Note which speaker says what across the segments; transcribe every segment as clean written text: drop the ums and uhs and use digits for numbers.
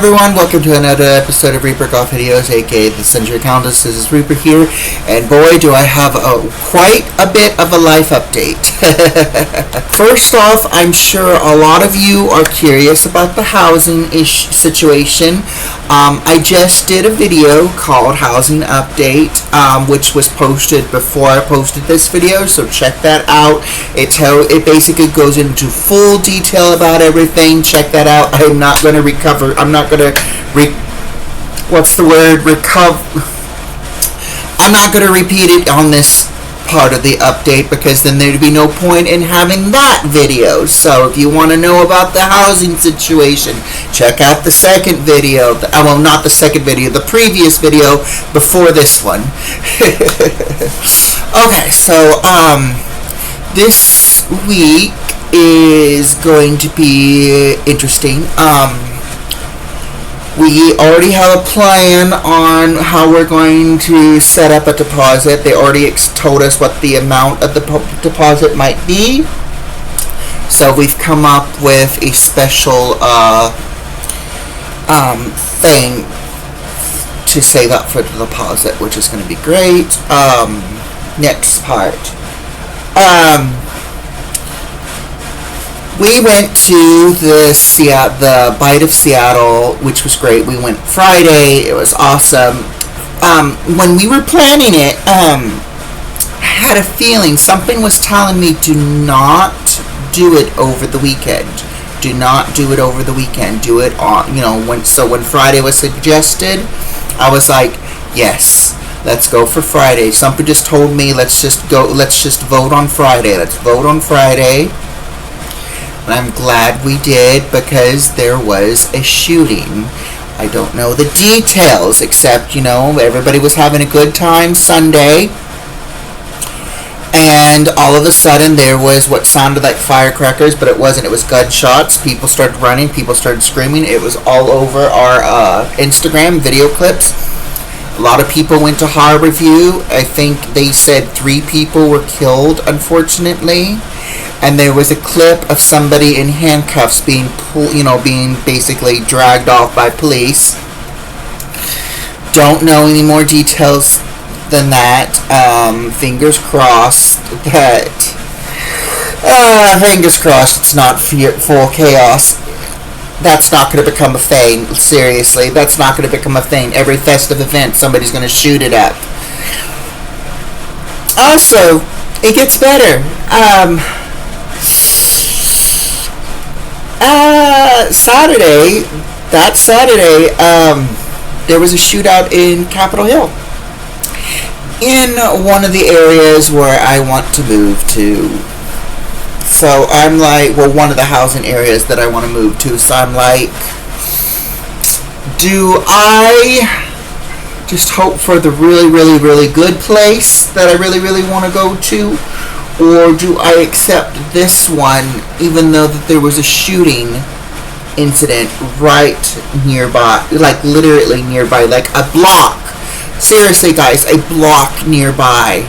Speaker 1: everyone, welcome to another episode of Reaper Golf Videos, aka the Century Countess. This is Reaper here, and boy do I have quite a bit of a life update. First off, I'm sure a lot of you are curious about the housing situation. I just did a video called Housing Update, which was posted before I posted this video, so check that out. It basically goes into full detail about everything. Check that out. I'm not going to I'm not going to repeat it on this part of the update, because then there'd be no point in having that video. So if you want to know about the housing situation, check out the second video. Well, not the second video, the previous video before this one. Okay, so this week is going to be interesting. We already have a plan on how we're going to set up a deposit. They already told us what the amount of the deposit might be. So we've come up with a special thing to save up for the deposit, which is going to be great. Next part. We went to the Bite of Seattle, which was great. We went Friday. It was awesome. When we were planning it, I had a feeling something was telling me do not do it over the weekend. Do not do it over the weekend. Do it on, when Friday was suggested, I was like, yes, let's go for Friday. Something just told me, let's just vote on Friday. Let's vote on Friday. And I'm glad we did, because there was a shooting. I don't know the details, except, everybody was having a good time Sunday. And all of a sudden there was what sounded like firecrackers, but it wasn't. It was gunshots. People started running. People started screaming. It was all over our Instagram video clips. A lot of people went to Harborview. I think they said 3 people were killed, unfortunately. And there was a clip of somebody in handcuffs being basically dragged off by police. Don't know any more details than that. Fingers crossed that. Fingers crossed it's not full chaos. That's not going to become a thing. Seriously, that's not going to become a thing. Every festive event, somebody's going to shoot it up. Also, it gets better. Saturday, there was a shootout in Capitol Hill, in one of the areas where I want to move to. So I'm like, one of the housing areas that I want to move to. So I'm like, do I just hope for the really, really, really good place that I really, really want to go to? Or do I accept this one, even though that there was a shooting incident right nearby, like literally nearby, like a block. Seriously, guys, a block nearby.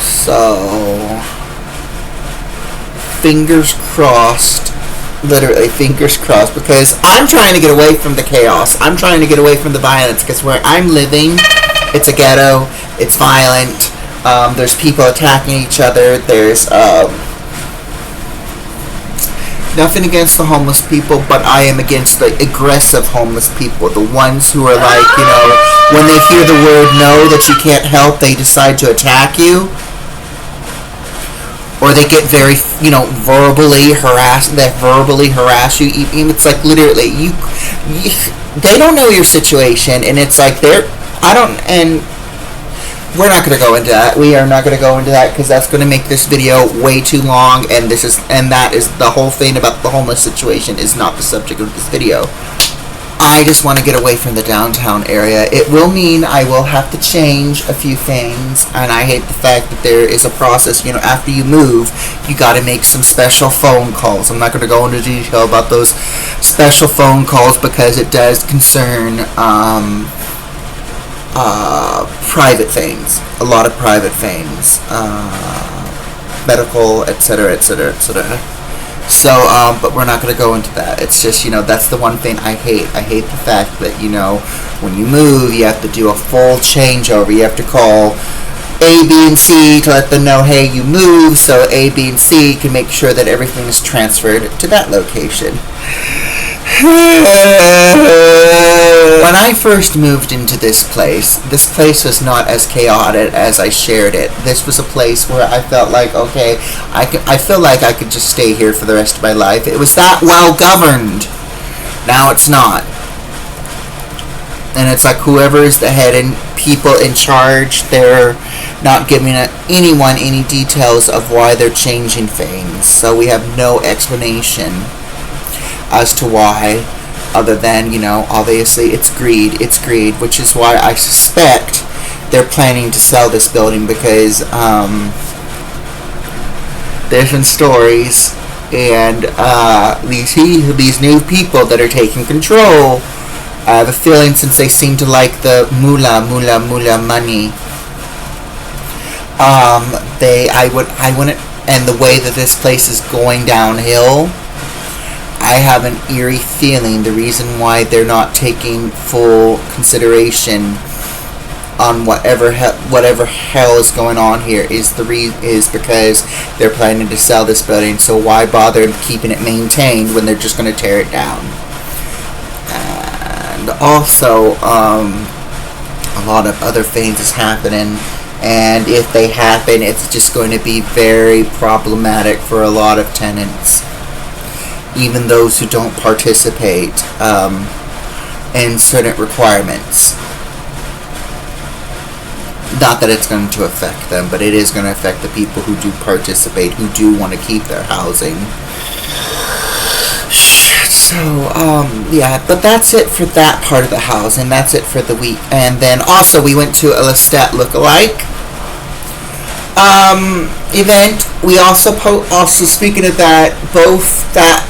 Speaker 1: So, fingers crossed, literally fingers crossed, because I'm trying to get away from the chaos. I'm trying to get away from the violence, because where I'm living, it's a ghetto. It's violent. There's people attacking each other. There's nothing against the homeless people, but I am against the aggressive homeless people. The ones who are like, when they hear the word no that you can't help, they decide to attack you. Or they get very, verbally harassed. They verbally harass you. It's like literally, they don't know your situation, and it's like we're not going to go into that. We are not going to go into that, because that's going to make this video way too long, and that is the whole thing about the homeless situation is not the subject of this video. I just want to get away from the downtown area. It will mean I will have to change a few things, and I hate the fact that there is a process. After you move, you got to make some special phone calls. I'm not going to go into detail about those special phone calls, because it does concern private things, a lot of private things, medical, etc., etc., etc. So, but we're not going to go into that. It's just, that's the one thing I hate. I hate the fact that, when you move, you have to do a full changeover. You have to call A, B, and C to let them know, hey, you moved, so A, B, and C can make sure that everything is transferred to that location. When I first moved into this place was not as chaotic as I shared it. This was a place where I felt like, okay, I feel like I could just stay here for the rest of my life. It was that well governed. Now it's not. And it's like whoever is the head and people in charge, they're not giving anyone any details of why they're changing things. So we have no explanation as to why, other than, obviously it's greed, which is why I suspect they're planning to sell this building, because there's been stories, and these new people that are taking control, I have a feeling, since they seem to like the moolah money, I wouldn't, and the way that this place is going downhill, I have an eerie feeling the reason why they're not taking full consideration on whatever hell is going on here is because they're planning to sell this building. So why bother keeping it maintained when they're just going to tear it down? And also, a lot of other things is happening, and if they happen, it's just going to be very problematic for a lot of tenants, even those who don't participate in certain requirements. Not that it's going to affect them, but it is going to affect the people who do participate, who do want to keep their housing. So, yeah, but that's it for that part of the housing. That's it for the week. And then also we went to a Lestat lookalike event. We also speaking of that, both that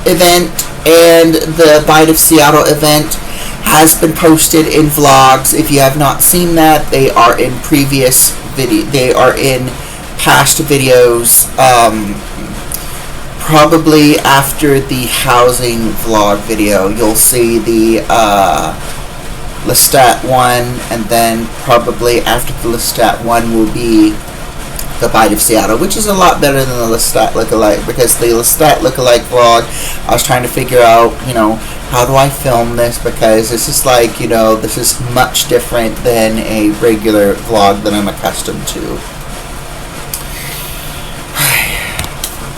Speaker 1: event and the Bite of Seattle event has been posted in vlogs. If you have not seen that, they are in past videos, probably after the housing vlog video. You'll see the Lestat one, and then probably after the Lestat one will be the Bite of Seattle, which is a lot better than the Lestat lookalike, because the Lestat lookalike vlog, I was trying to figure out, how do I film this, because this is like, this is much different than a regular vlog that I'm accustomed to.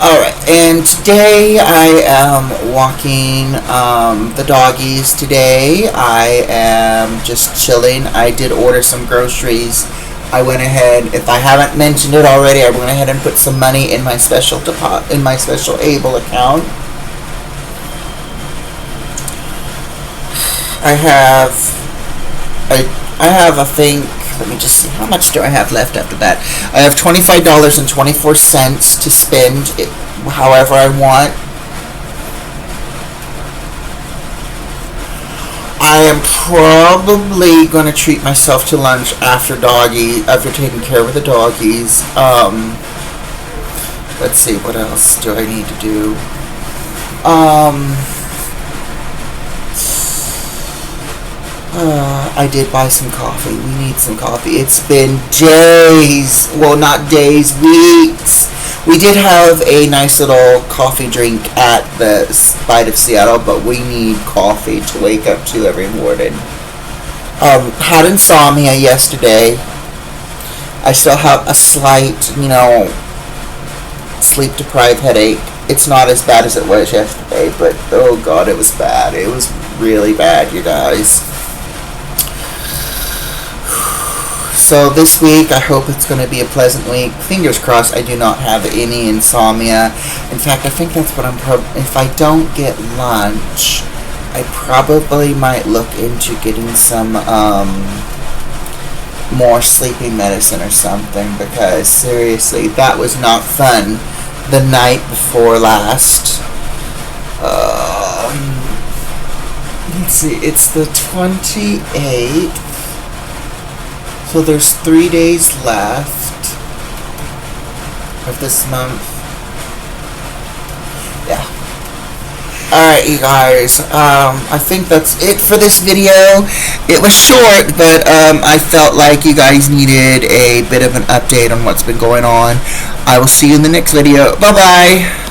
Speaker 1: Alright, and today I am walking the doggies today. I am just chilling. I did order some groceries. I went ahead, if I haven't mentioned it already, I went ahead and put some money in my special Able account. I have I think, let me just see, how much do I have left after that? I have $25.24 to spend however I want. I am probably going to treat myself to lunch after taking care of the doggies. Let's see, what else do I need to do? I did buy some coffee. We need some coffee. It's been days. Well, not days, weeks. We did have a nice little coffee drink at the Bite of Seattle, but we need coffee to wake up to every morning. Had insomnia yesterday. I still have a slight, sleep-deprived headache. It's not as bad as it was yesterday, but oh god, it was bad. It was really bad, you guys. So this week, I hope it's going to be a pleasant week. Fingers crossed I do not have any insomnia. In fact, I think that's what if I don't get lunch, I probably might look into getting some more sleeping medicine or something, because seriously, that was not fun the night before last. Let's see, it's the 28th. So there's 3 days left of this month. Alright, you guys, I think that's it for this video. It was short, but I felt like you guys needed a bit of an update on what's been going on. I will see you in the next video. Bye-bye.